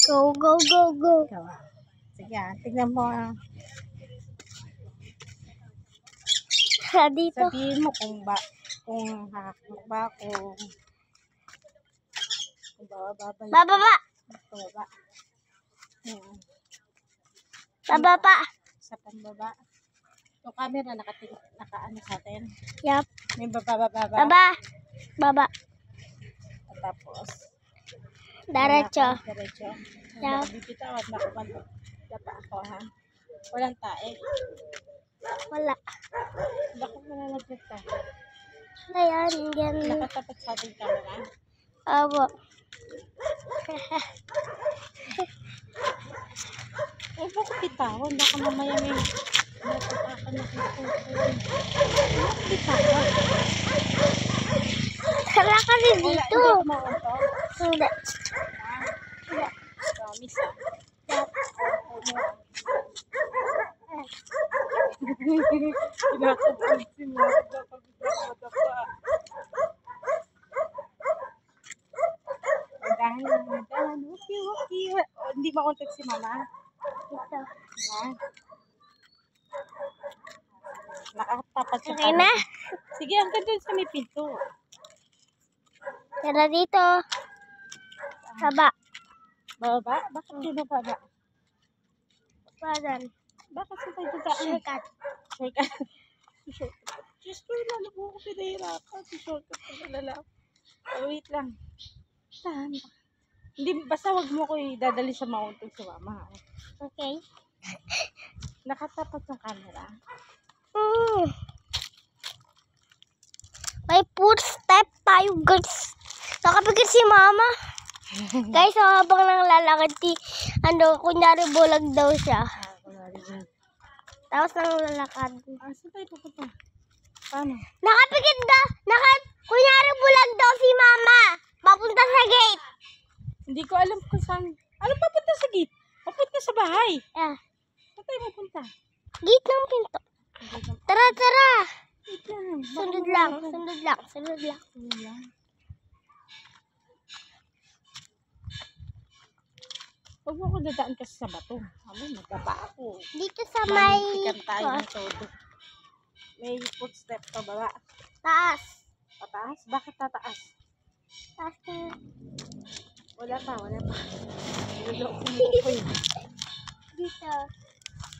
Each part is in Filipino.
Go, go, go, go. Ikaw. Sige, tignan mo. Dito. Sabihin mo kung hakak ba, kung bababa. Bababa. Bababa. Bababa. Sa pambaba. Yung camera naka-ano sa atin. Yup. May baba. Baba. Baba. At tapos. Diretso. Diretso. Yup. Bibitaw at nakapando. Dapa ako ha. Walang tae. Wala. Bakit malalagyan ka? Ayan, yan. Nakatapat sa ating camera. Abo. Eh, bakit bitawan? Baka mamaya may natatakan na kung bakit bitawan? Sala ka rin dito. Hindi ako maunto. Hindi. Promise ah. Kinakapansin mo. Dahan. Waki. Hindi mauntot si mama. Dito. Nakatapat sa Okay na? Sige, hanggang doon sa may pinto. Tara dito. Baba. Baba? Bakit yung baba? Badan. Bakit sa tayo daan? Shortcut. Shortcut. Diyos ko, lalo mo ako pinahirapan. Shortcut ko na lang. Oh, wait lang. Saan ba? Hindi, basta wag mo ko idadali sa mauntog sa mama. Okay. Nakatapat yung camera. May footstep tayo, guys. Nakapikit si mama. Guys, habang nang lalakad kunyari bulag daw siya. Tapos nang lalakad. Saan tayo pupunta? Paano? Nakapikit kunyari bulag daw si mama. Papunta sa gate. Hindi ko alam kung saan. Ano papunta sa gate? Papunta sa bahay. Saan tayo pupunta? Gate ng pinto. Tara. Wait lang. Sunod lang. Huwag mo ko dadaan kasi sa bato. Magdapa ako. Dito sa may Mantikan tayo ng todo. May footstep pa baba. taas. Pataas? Bakit tataas? Taas na. Wala pa. Niloko ko yun. Dito.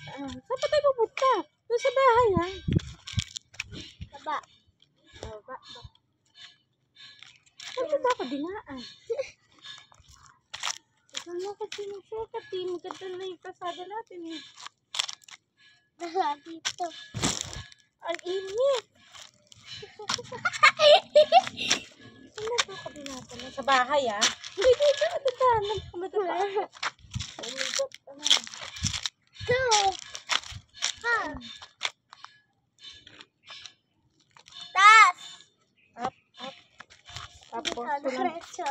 Saan pa tayo pupunta? Doon sa bahay ha? Baba. Baba. Saan ba ako dinaan? Saan mo kasi nasukat eh? Maganda na yung kasada natin eh. Dito. Ang init! Saan ba ako dinatan? Sa bahay ah? Hindi, dadaan. Madapa ako. Oh my God, Go. Taas. Up. Tapos, Diretso.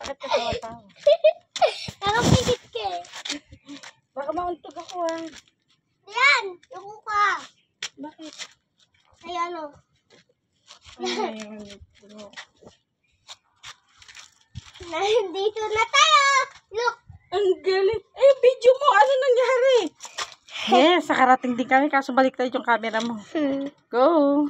bakit ka tawa-tawa? Nakapikit ka eh. Baka mauntog ako ah. Yan. Yung ka. Bakit? Ay ano. Nandito na tayo. Look. Ang galing. Eh, video mo. Ano nangyari? Yes, sa karating din kami. Kaso balik tayo yung camera mo. Go.